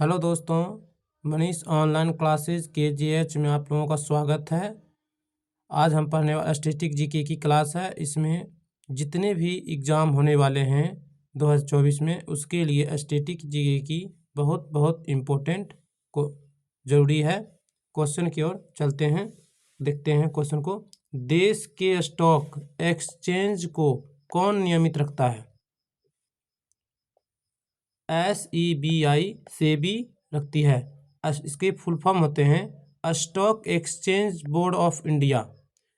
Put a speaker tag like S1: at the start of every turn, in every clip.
S1: Hello दोस्तों, Manish online classes KGH में आप लोगों का स्वागत है। आज हम पढ़ने वाला स्टैटिक जीके की क्लास है। इसमें जितने भी एग्ज़ाम होने वाले हैं 2024 में, उसके लिए स्टैटिक जीके की बहुत इम्पोर्टेंट को ज़रूरी है। क्वेश्चन की ओर चलते हैं, देखते हैं क्वेश्चन को। देश के स्टॉक एक्सचेंज को कौन नियमित रखता है? SEBI सेबी रखती है। इसके फुल फॉर्म होते हैं stock exchange board of India.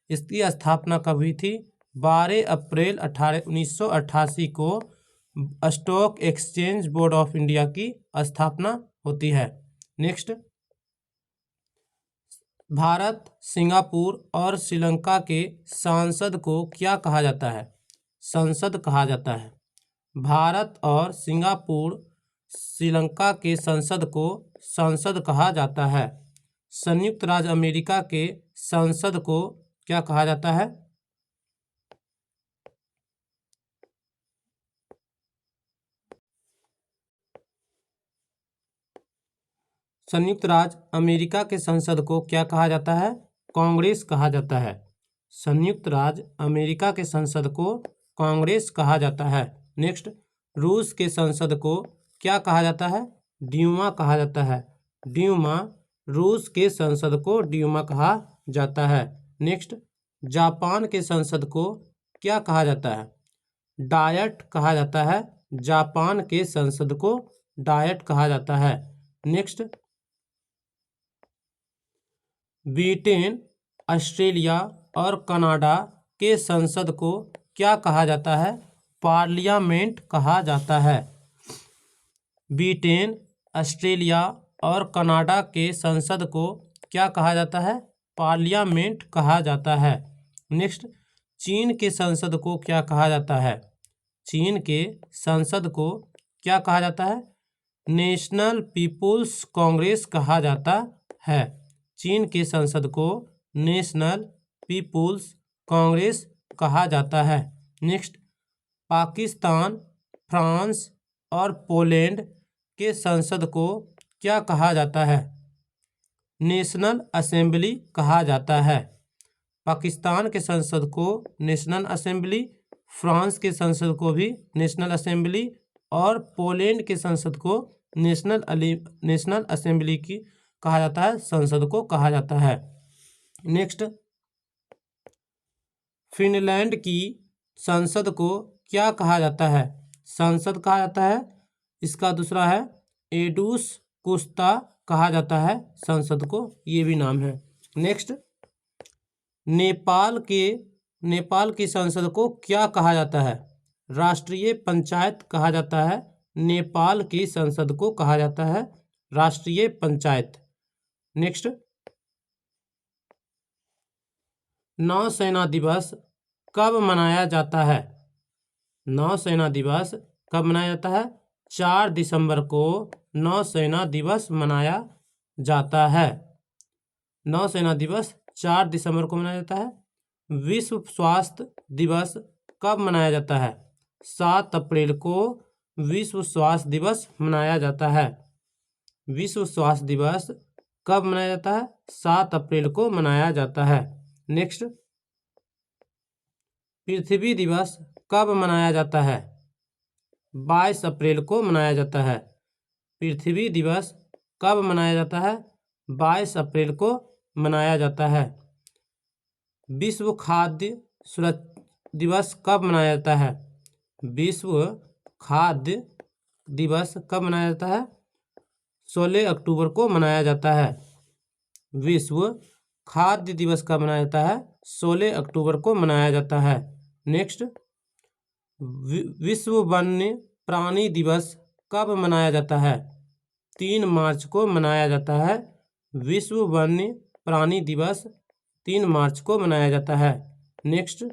S1: इसकी स्थापना कब हुई थी? 12 अप्रैल 1988 को stock exchange board of India की स्थापना होती है। नेक्स्ट, भारत, सिंगापुर और श्रीलंका के सांसद को क्या कहा जाता है? संसद कहा जाता है। भारत और सिंगापुर, श्रीलंका के संसद को संसद कहा जाता है। संयुक्त राज्य अमेरिका के संसद को क्या कहा जाता है? संयुक्त राज्य अमेरिका के संसद को क्या कहा जाता है? कांग्रेस कहा जाता है। संयुक्त राज्य अमेरिका के संसद को कांग्रेस कहा जाता है। नेक्स्ट, रूस के संसद को क्या कहा जाता है? ड्यूमा कहा जाता है। ड्यूमा, रूस के संसद को ड्यूमा कहा जाता है। नेक्स्ट, जापान के संसद को क्या कहा जाता है? डायट कहा जाता है। जापान के संसद को डायट कहा जाता है। नेक्स्ट, ब्रिटेन, ऑस्ट्रेलिया और कनाडा के संसद को क्या कहा जाता है? पार्लियामेंट कहा जाता है। ब्रिटेन, ऑस्ट्रेलिया और कनाडा के संसद को क्या कहा जाता है? पार्लियामेंट कहा जाता है। नेक्स्ट, चीन के संसद को क्या कहा जाता है? चीन के संसद को क्या कहा जाता है? नेशनल पीपुल्स कांग्रेस कहा जाता है। चीन के संसद को नेशनल पीपुल्स कांग्रेस कहा जाता है। नेक्स्ट, पाकिस्तान, फ्रांस और पोलैंड के संसद को क्या कहा जाता है? नेशनल असेंबली कहा जाता है। पाकिस्तान के संसद को नेशनल असेंबली, फ्रांस के संसद को भी नेशनल असेंबली और पोलैंड के संसद को नेशनल असेंबली की कहा जाता है, संसद को कहा जाता है। नेक्स्ट, फिनलैंड की संसद को क्या कहा जाता है? संसद कहा जाता है। इसका दूसरा है एडूस कुस्ता कहा जाता है संसद को, ये भी नाम है। नेक्स्ट, नेपाल की संसद को क्या कहा जाता है? राष्ट्रीय पंचायत कहा जाता है। नेपाल की संसद को कहा जाता है राष्ट्रीय पंचायत। नेक्स्ट, नौसेना दिवस कब मनाया जाता है? नौसेना दिवस कब मनाया जाता है? 4 दिसंबर को नौसेना दिवस मनाया जाता है। नौसेना दिवस 4 दिसंबर को मनाया जाता है। विश्व स्वास्थ्य दिवस कब मनाया जाता है? 7 अप्रैल को विश्व स्वास्थ्य दिवस मनाया जाता है। विश्व स्वास्थ्य दिवस कब मनाया जाता है? 7 अप्रैल को मनाया जाता है। नेक्स्ट, पृथ्वी दिवस कब मनाया जाता है? 22 अप्रैल को मनाया जाता है। पृथ्वी दिवस कब मनाया जाता है? 22 अप्रैल को मनाया जाता है। विश्व खाद्य सुरक्षा दिवस कब मनाया जाता है? विश्व खाद्य दिवस कब मनाया जाता है? 16 अक्टूबर को मनाया जाता है। विश्व खाद्य दिवस कब मनाया जाता है? 16 अक्टूबर को मनाया जाता है। नेक्स्ट, विश्व वन्य प्राणी दिवस कब मनाया जाता है? 3 मार्च को मनाया जाता है। विश्व वन्य प्राणी दिवस 3 मार्च को मनाया जाता है। नेक्स्ट,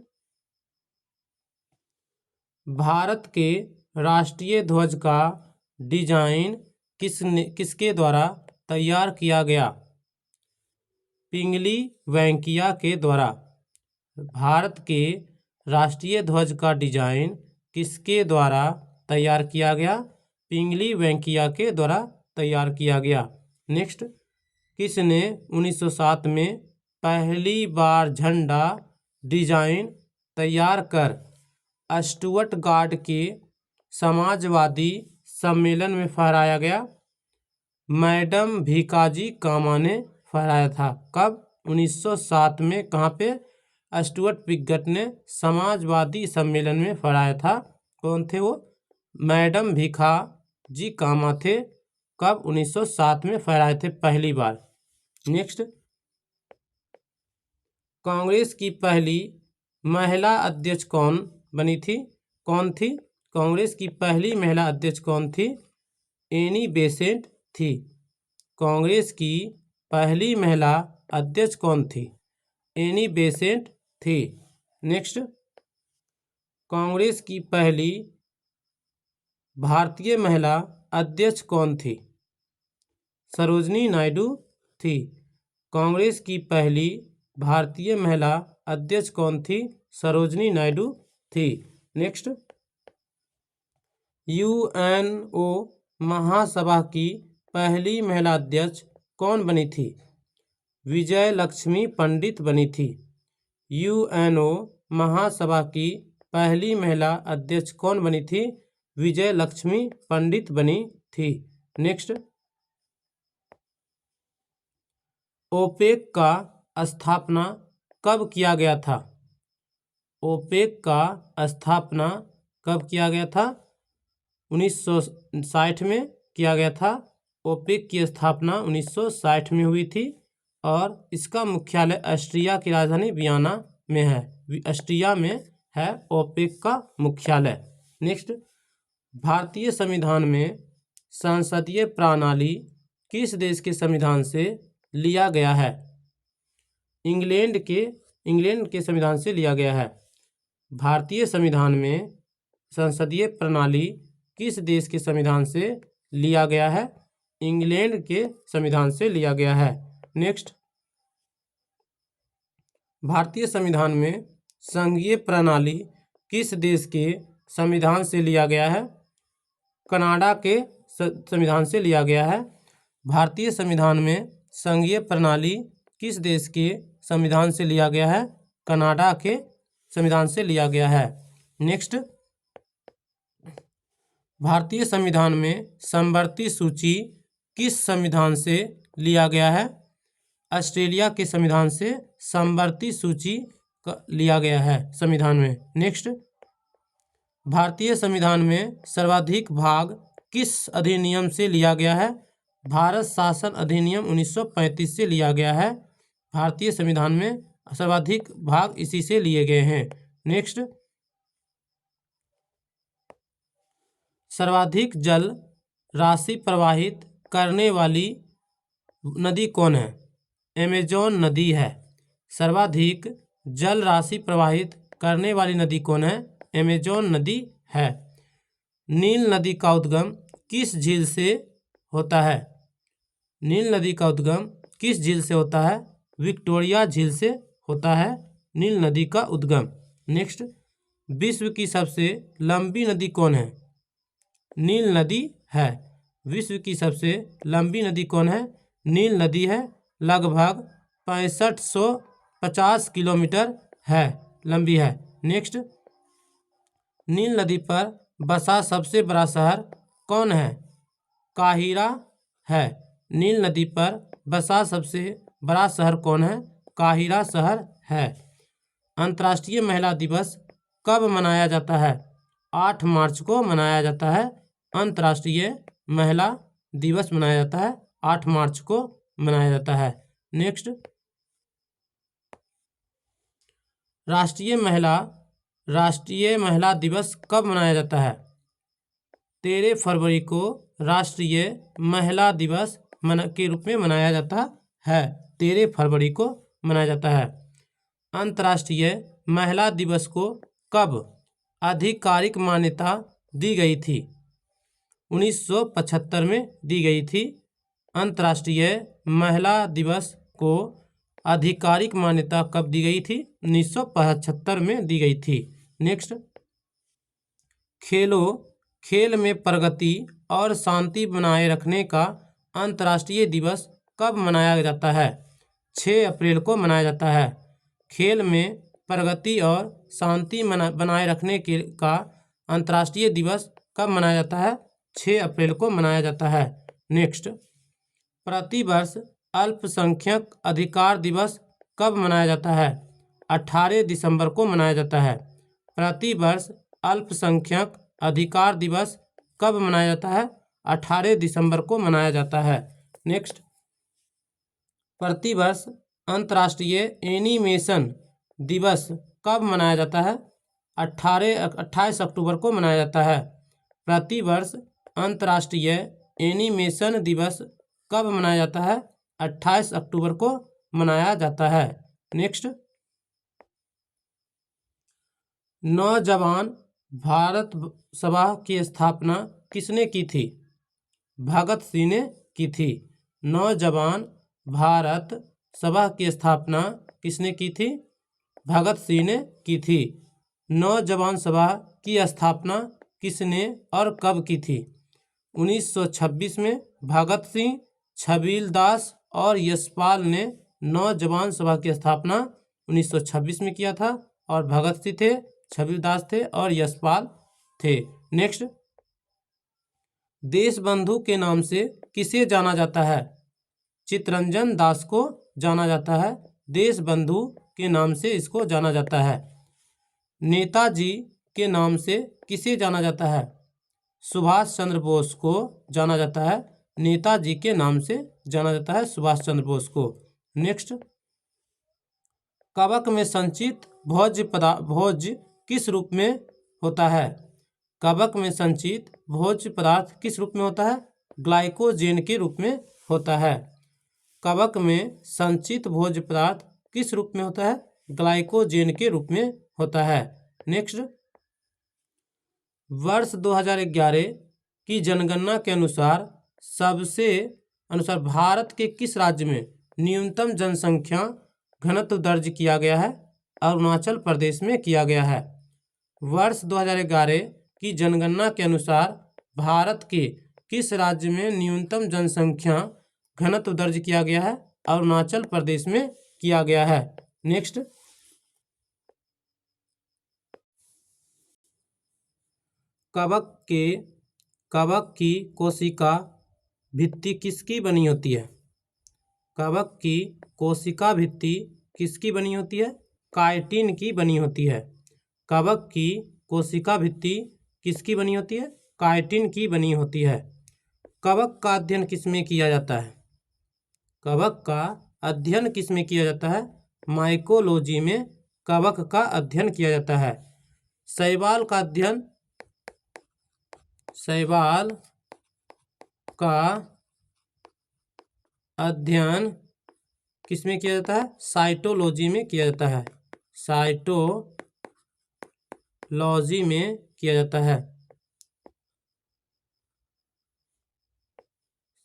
S1: भारत के राष्ट्रीय ध्वज का डिजाइन किसके द्वारा तैयार किया गया? पिंगली वेंकैया के द्वारा। भारत के राष्ट्रीय ध्वज का डिजाइन किसके द्वारा तैयार किया गया? पिंगली वेंकैया के द्वारा तैयार किया गया। नेक्स्ट, किसने 1907 में पहली बार झंडा डिजाइन तैयार कर स्टुअर्टगार्ड के समाजवादी सम्मेलन में फहराया गया? मैडम भीकाजी कामा ने फहराया था। कब? 1907 में। कहाँ पे? स्टुअर्टगार्ड ने समाजवादी सम्मेलन में फहराया था। कौन थे वो? मैडम भीकाजी कामा थे। कब? 1907 में फहराए थे पहली बार। नेक्स्ट, कांग्रेस की पहली महिला अध्यक्ष कौन बनी थी? कौन थी? कांग्रेस की पहली महिला अध्यक्ष कौन थी? एनी बेसेंट थी। कांग्रेस की पहली महिला अध्यक्ष कौन थी? एनी बेसेंट थी। नेक्स्ट, कांग्रेस की पहली भारतीय महिला अध्यक्ष कौन थी? सरोजिनी नायडू थी। कांग्रेस की पहली भारतीय महिला अध्यक्ष कौन थी? सरोजिनी नायडू थी। नेक्स्ट, यूएनओ महासभा की पहली महिला अध्यक्ष कौन बनी थी? विजय लक्ष्मी पंडित बनी थी। यूएनओ महासभा की पहली महिला अध्यक्ष कौन बनी थी? विजय लक्ष्मी पंडित बनी थी। नेक्स्ट, ओपेक का स्थापना कब किया गया था? ओपेक का स्थापना कब किया गया था? 1960 में किया गया था। ओपेक की स्थापना 1960 में हुई थी और इसका मुख्यालय ऑस्ट्रिया की राजधानी वियना में है। ऑस्ट्रिया में है ओपेक का मुख्यालय। नेक्स्ट, भारतीय संविधान में संसदीय प्रणाली किस देश के संविधान से लिया गया है? इंग्लैंड के संविधान से लिया गया है। भारतीय संविधान में संसदीय प्रणाली किस देश के संविधान से लिया गया है? इंग्लैंड के संविधान से लिया गया है। नेक्स्ट, भारतीय संविधान में संघीय प्रणाली किस देश के संविधान से लिया गया है? कनाडा के संविधान से लिया गया है। भारतीय संविधान में संघीय प्रणाली किस देश के संविधान से लिया गया है? कनाडा के संविधान से लिया गया है। नेक्स्ट, भारतीय संविधान में समवर्ती सूची किस संविधान से लिया गया है? ऑस्ट्रेलिया के संविधान से समवर्ती सूची लिया गया है संविधान में। नेक्स्ट, भारतीय संविधान में सर्वाधिक भाग किस अधिनियम से लिया गया है? भारत शासन अधिनियम 1935 से लिया गया है। भारतीय संविधान में सर्वाधिक भाग इसी से लिए गए हैं। नेक्स्ट, सर्वाधिक जल राशि प्रवाहित करने वाली नदी कौन है? अमेजोन नदी है। सर्वाधिक जल राशि प्रवाहित करने वाली नदी कौन है? अमेजोन नदी है। नील नदी का उद्गम किस झील से होता है? नील नदी का उद्गम किस झील से होता है? विक्टोरिया झील से होता है नील नदी का उद्गम। नेक्स्ट, विश्व की सबसे लंबी नदी कौन है? नील नदी है। विश्व की सबसे लंबी नदी कौन है? नील नदी है। लगभग 6550 किलोमीटर है, लंबी है। नेक्स्ट, नील नदी पर बसा सबसे बड़ा शहर कौन है? काहिरा है। नील नदी पर बसा सबसे बड़ा शहर कौन है? काहिरा शहर है। अंतर्राष्ट्रीय महिला दिवस कब मनाया जाता है? 8 मार्च को मनाया जाता है। अंतर्राष्ट्रीय महिला दिवस मनाया जाता है 8 मार्च को मनाया जाता है। नेक्स्ट, राष्ट्रीय महिला दिवस कब मनाया जाता है? 13 फरवरी को राष्ट्रीय महिला दिवस के रूप में मनाया जाता है। 13 फरवरी को मनाया जाता है। अंतर्राष्ट्रीय महिला दिवस को कब आधिकारिक मान्यता दी गई थी? 1975 में दी गई थी। अंतर्राष्ट्रीय महिला दिवस को आधिकारिक मान्यता कब दी गई थी? 1975 में दी गई थी। नेक्स्ट, खेल में प्रगति और शांति बनाए रखने का अंतर्राष्ट्रीय दिवस कब मनाया जाता है? 6 अप्रैल को मनाया जाता है। खेल में प्रगति और शांति बनाए रखने का अंतर्राष्ट्रीय दिवस कब मनाया जाता है? 6 अप्रैल को मनाया जाता है। नेक्स्ट, प्रतिवर्ष अल्पसंख्यक अधिकार दिवस कब मनाया जाता है? 18 दिसंबर को मनाया जाता है। प्रतिवर्ष अल्पसंख्यक अधिकार दिवस कब मनाया जाता है? 18 दिसंबर को मनाया जाता है। नेक्स्ट, प्रतिवर्ष अंतर्राष्ट्रीय एनिमेशन दिवस कब मनाया जाता है? 28 अक्टूबर को मनाया जाता है। प्रतिवर्ष अंतर्राष्ट्रीय एनिमेशन दिवस कब मनाया जाता है? 28 अक्टूबर को मनाया जाता है। नेक्स्ट, नौजवान भारत सभा की स्थापना किसने की थी? भगत सिंह ने की थी। नौजवान भारत सभा की स्थापना किसने की थी? भगत सिंह ने की थी। नौजवान सभा की स्थापना किसने और कब की थी? 1926 में भगत सिंह, छबील दास और यशपाल ने नौजवान सभा की स्थापना 1926 में किया था और भगत सिंह थे, छबील दास थे और यशपाल थे। नेक्स्ट, देशबंधु के नाम से किसे जाना जाता है? चित्तरंजन दास को जाना जाता है। देशबंधु के नाम से इसको जाना जाता है। नेताजी के नाम से किसे जाना जाता है? सुभाष चंद्र बोस को जाना जाता है। नेताजी के नाम से जाना जाता है सुभाष चंद्र बोस को। नेक्स्ट, कवक में संचित भोज्य किस रूप में होता है? कवक में संचित भोज्य पदार्थ किस रूप में होता है? ग्लाइकोजेन के रूप में होता है। कवक में संचित भोज्य पदार्थ किस रूप में होता है? ग्लाइकोजेन के रूप में होता है। नेक्स्ट, वर्ष 2011 की जनगणना के अनुसार भारत के किस राज्य में न्यूनतम जनसंख्या घनत्व दर्ज किया गया है? अरुणाचल प्रदेश में किया गया है। वर्ष 2011 की जनगणना के अनुसार भारत के किस राज्य में न्यूनतम जनसंख्या घनत्व दर्ज किया गया है? अरुणाचल प्रदेश में किया गया है। नेक्स्ट, कवक की कोशिका भित्ति किसकी बनी होती है? कवक की कोशिका भित्ति किसकी बनी होती है? काइटिन की बनी होती है। कवक की कोशिका भित्ति किसकी बनी होती है? काइटिन की बनी होती है। कवक का अध्ययन किसमें किया जाता है? कवक का अध्ययन किसमें किया जाता है? माइकोलॉजी में कवक का अध्ययन किया जाता है। शैवाल का अध्ययन किसमें किया जाता है? साइटोलॉजी में किया जाता है। साइटोलॉजी में किया जाता है।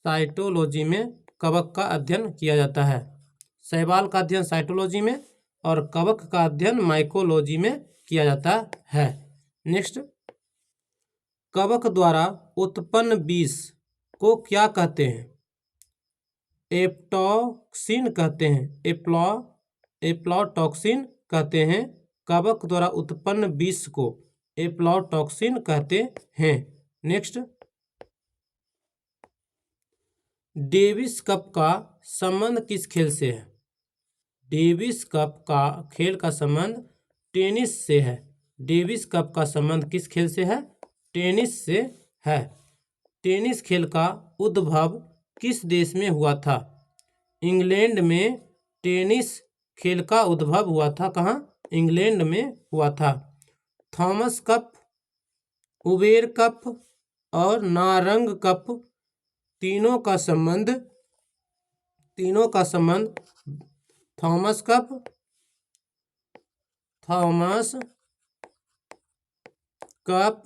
S1: साइटोलॉजी में कवक का अध्ययन किया जाता है। शैवाल का अध्ययन साइटोलॉजी में और कवक का अध्ययन माइकोलॉजी में किया जाता है। नेक्स्ट, कवक द्वारा उत्पन्न विष को क्या कहते हैं? एप्लॉटॉक्सिन कहते हैं। एप्लॉटॉक्सिन कहते हैं। कवक द्वारा उत्पन्न विष को एप्लॉटॉक्सिन कहते हैं। नेक्स्ट, डेविस कप का संबंध किस खेल से है? डेविस कप का खेल का संबंध टेनिस से है। डेविस कप का संबंध किस खेल से है? टेनिस से है। टेनिस खेल का उद्भव किस देश में हुआ था? इंग्लैंड में टेनिस खेल का उद्भव हुआ था। कहाँ? इंग्लैंड में हुआ था। थॉमस कप, उबेर कप और नारंग कप तीनों का संबंध थॉमस कप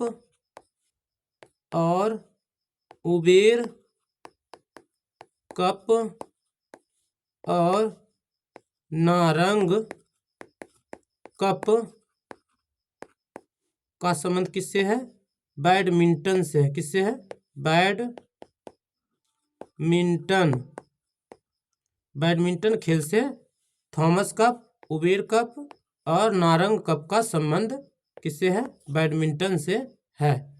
S1: और उबेर कप और नारंग कप का संबंध किससे है? बैडमिंटन से है। किससे है? बैडमिंटन खेल से थॉमस कप, उबेर कप और नारंग कप का संबंध किससे है? बैडमिंटन से है।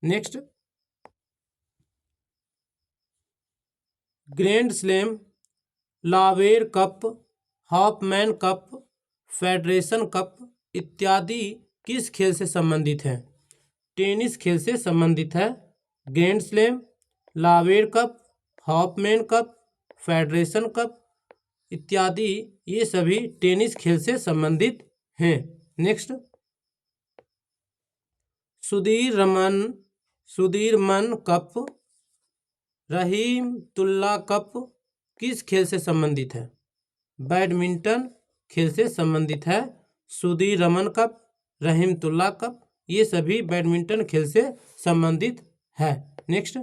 S1: Next, Grand Slam, Laver Cup, Hoffman Cup, Federation Cup इत्यादि किस खेल से संबंधित है? टेनिस खेल से संबंधित है। Grand Slam, Laver Cup, Hoffman Cup, Federation Cup इत्यादि ये सभी टेनिस खेल से संबंधित हैं। Next, Sudirman Cup, Rahimtulla Cup किस खेल से संबंधित है? बैडमिंटन खेल से संबंधित है। सुदीरमन कप, रहीमतुल्ला कप ये सभी बैडमिंटन खेल से संबंधित है। नेक्स्ट,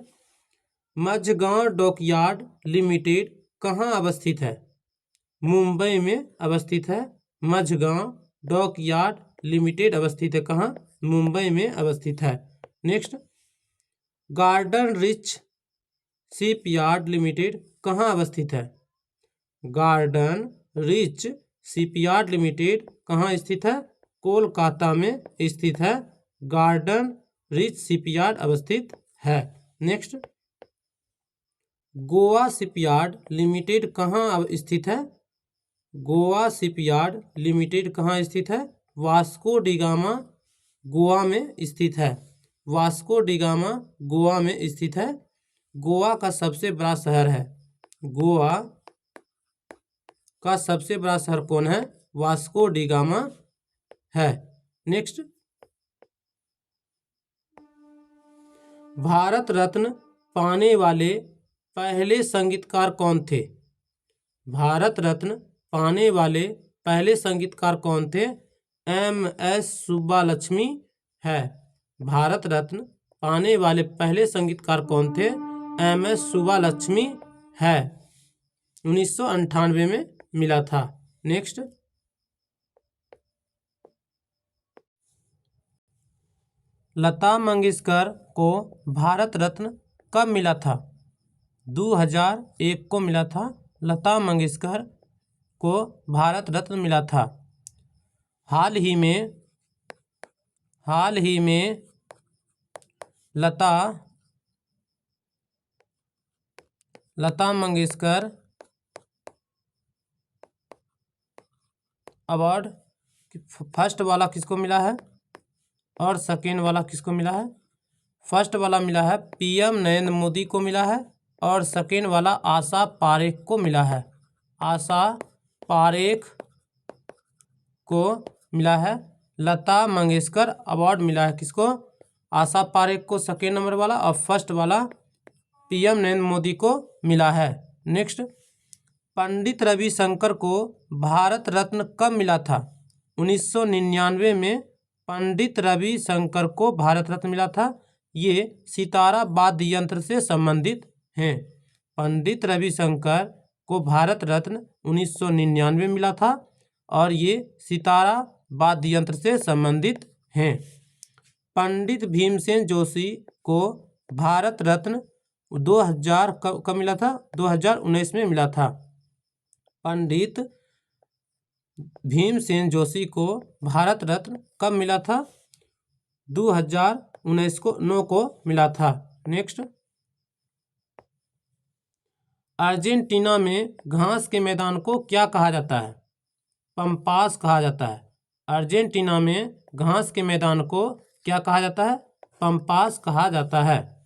S1: मझगांव डॉकयार्ड लिमिटेड कहाँ अवस्थित है? मुंबई में अवस्थित है। मझगांव डॉकयार्ड लिमिटेड अवस्थित है कहाँ? मुंबई में अवस्थित है। Next, garden rich shipyard limited कहाँ अवस्थित है? गार्डन रिच शिपयार्ड लिमिटेड कहाँ स्थित है? कोलकाता में स्थित है। गार्डन रिच शिपयार्ड अवस्थित है। नेक्स्ट, गोवा शिपयार्ड लिमिटेड कहाँ स्थित है? गोवा शिपयार्ड लिमिटेड कहाँ स्थित है? वास्को डिगामा गोवा में स्थित है। वास्को डिगामा गोवा में स्थित है। गोवा का सबसे बड़ा शहर है। गोवा का सबसे बड़ा शहर कौन है? वास्को डिगामा है। नेक्स्ट, भारत रत्न पाने वाले पहले संगीतकार कौन थे? भारत रत्न पाने वाले पहले संगीतकार कौन थे? MS सुब्बालक्ष्मी है। भारत रत्न पाने वाले पहले संगीतकार कौन थे? MS सुब्बालक्ष्मी है। 1998 में मिला था। नेक्स्ट, लता मंगेशकर को भारत रत्न कब मिला था? 2001 को मिला था। लता मंगेशकर को भारत रत्न मिला था। हाल ही में लता मंगेशकर अवार्ड फर्स्ट वाला किसको मिला है और सेकेंड वाला किसको मिला है? फर्स्ट वाला मिला है PM नरेंद्र मोदी को मिला है और सेकेंड वाला आशा पारेख को मिला है। आशा पारेख को मिला है। लता मंगेशकर अवार्ड मिला है किसको? आशा पारेख को सेकेंड नंबर वाला और फर्स्ट वाला PM नरेंद्र मोदी को मिला है। नेक्स्ट, पंडित रविशंकर को भारत रत्न कब मिला था? 1999 में पंडित रविशंकर को भारत रत्न मिला था। ये सितारा वाद्य यंत्र से संबंधित हैं। पंडित रविशंकर को भारत रत्न 1999 मिला था और ये सितारा वाद्य यंत्र से संबंधित हैं। पंडित भीमसेन जोशी को भारत रत्न 2000 कब मिला था? 2019 में मिला था। पंडित भीमसेन जोशी को भारत रत्न कब मिला था? 2019 को मिला था। नेक्स्ट, अर्जेंटीना में घास के मैदान को क्या कहा जाता है? पंपास कहा जाता है। अर्जेंटीना में घास के मैदान को क्या कहा जाता है? पंपास कहा जाता है।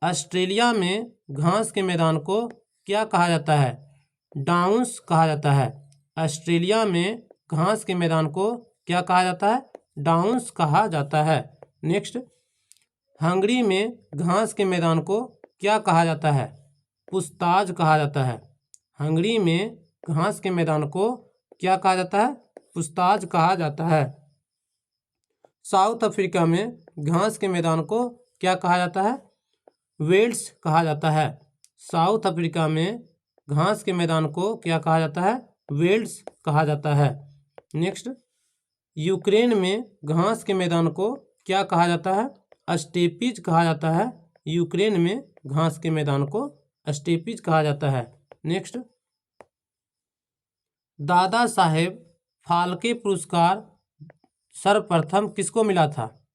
S1: ऑस्ट्रेलिया में घास के मैदान को क्या कहा जाता है? डाउन्स कहा जाता है। ऑस्ट्रेलिया में घास के मैदान को क्या कहा जाता है? डाउन्स कहा जाता है। नेक्स्ट, हंगरी में घास के मैदान को क्या कहा जाता है? पुस्ताज कहा जाता है। हंगरी में घास के मैदान को क्या कहा जाता है? पुस्ताज कहा जाता है। साउथ अफ्रीका में घास के मैदान को क्या कहा जाता है? वेल्स कहा जाता है। साउथ अफ्रीका में घास के मैदान को क्या कहा जाता है? वेल्स कहा जाता है। नेक्स्ट, यूक्रेन में घास के मैदान को क्या कहा जाता है? स्टेपीज कहा जाता है। यूक्रेन में घास के मैदान को स्टेपीज कहा जाता है। नेक्स्ट, दादा साहेब फाल्के पुरस्कार सर्वप्रथम किसको मिला था?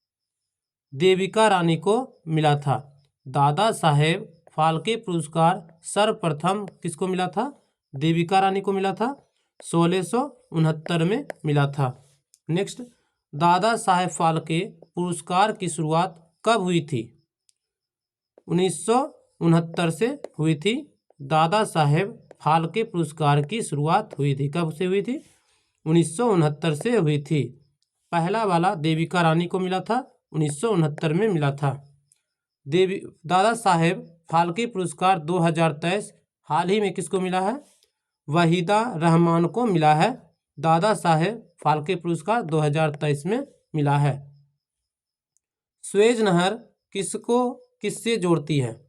S1: देविका रानी को मिला था। दादा साहेब फाल्के पुरस्कार सर्वप्रथम किसको मिला था? देविका रानी को मिला था। 1669 में मिला था। नेक्स्ट, दादा साहेब फाल्के पुरस्कार की शुरुआत कब हुई थी? 1969 से हुई थी। दादा साहेब फाल्के पुरस्कार की शुरुआत हुई थी। कब से हुई थी? 1969 से हुई थी। पहला वाला देविका रानी को मिला था, 1969 में मिला था। दादा साहेब फाल्के पुरस्कार 2023 हाल ही में किसको मिला है? वहीदा रहमान को मिला है। दादा साहेब फाल्के पुरस्कार 2023 में मिला है। स्वेज नहर किसको किससे जोड़ती है?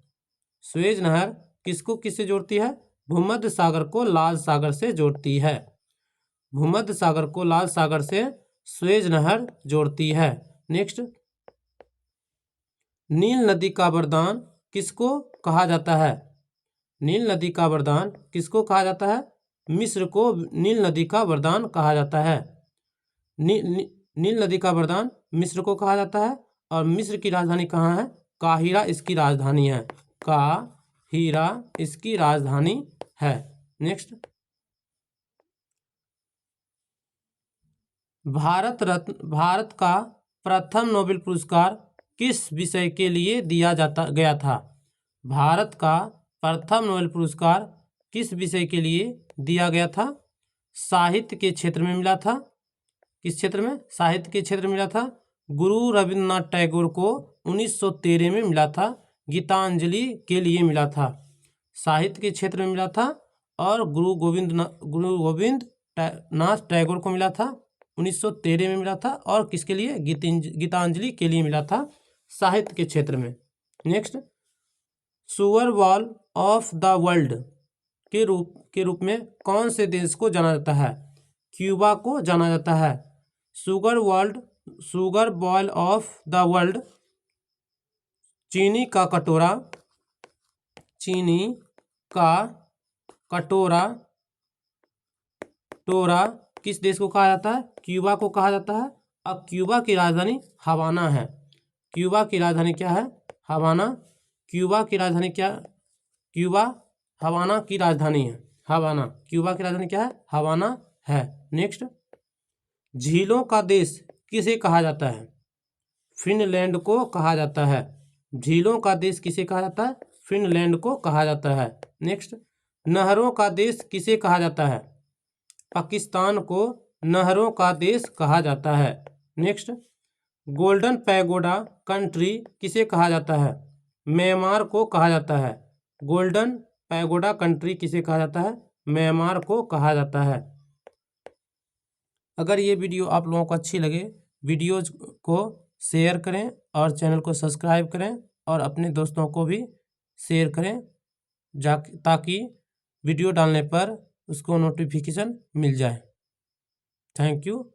S1: स्वेज नहर किसको किससे जोड़ती है? भूमध्य सागर को लाल सागर से जोड़ती है। भूमध्य सागर को लाल सागर से स्वेज नहर जोड़ती है। नेक्स्ट, नील नदी का वरदान किसको कहा जाता है? नील नदी का वरदान किसको कहा जाता है? मिस्र को नील नदी का वरदान कहा जाता है। नील नदी का वरदान मिस्र को कहा जाता है। और मिस्र की राजधानी कहाँ है? काहिरा इसकी राजधानी है। काहिरा इसकी राजधानी है। नेक्स्ट, भारत का प्रथम नोबेल पुरस्कार किस विषय के लिए दिया गया था? भारत का प्रथम नोबेल पुरस्कार किस विषय के लिए दिया गया था? साहित्य के क्षेत्र में मिला था। किस क्षेत्र में? साहित्य के क्षेत्र में मिला था। गुरु रविन्द्रनाथ टैगोर को 1913 में मिला था। गीतांजलि के लिए मिला था। साहित्य के क्षेत्र में मिला था। और गुरु गोविंदनाथ टैगोर को मिला था 1913 में मिला था। और किसके लिए? गीतांजलि के लिए मिला था, साहित्य के क्षेत्र में। नेक्स्ट, सुअर वॉल ऑफ द वर्ल्ड के रूप में कौन से देश को जाना जाता है? क्यूबा को जाना जाता है। Sugar ball of the world, चीनी का कटोरा किस देश को कहा जाता है? क्यूबा को कहा जाता है। अब क्यूबा की राजधानी हवाना है। क्यूबा की राजधानी क्या है? हवाना। क्यूबा की राजधानी क्या? क्यूबा हवाना की राजधानी है। हवाना। क्यूबा की राजधानी क्या है? हवाना है। नेक्स्ट, झीलों का देश किसे कहा जाता है? फिनलैंड को कहा जाता है। झीलों का देश किसे कहा जाता है? फिनलैंड को कहा जाता है। नेक्स्ट, नहरों का देश किसे कहा जाता है? पाकिस्तान को नहरों का देश कहा जाता है। नेक्स्ट, गोल्डन पैगोडा कंट्री किसे कहा जाता है? म्यांमार को कहा जाता है। गोल्डन पैगोडा कंट्री किसे कहा जाता है? म्यांमार को कहा जाता है। अगर ये वीडियो आप लोगों को अच्छी लगे, वीडियोज को शेयर करें और चैनल को सब्सक्राइब करें और अपने दोस्तों को भी शेयर करें ताकि वीडियो डालने पर उसको नोटिफिकेशन मिल जाए। Thank you.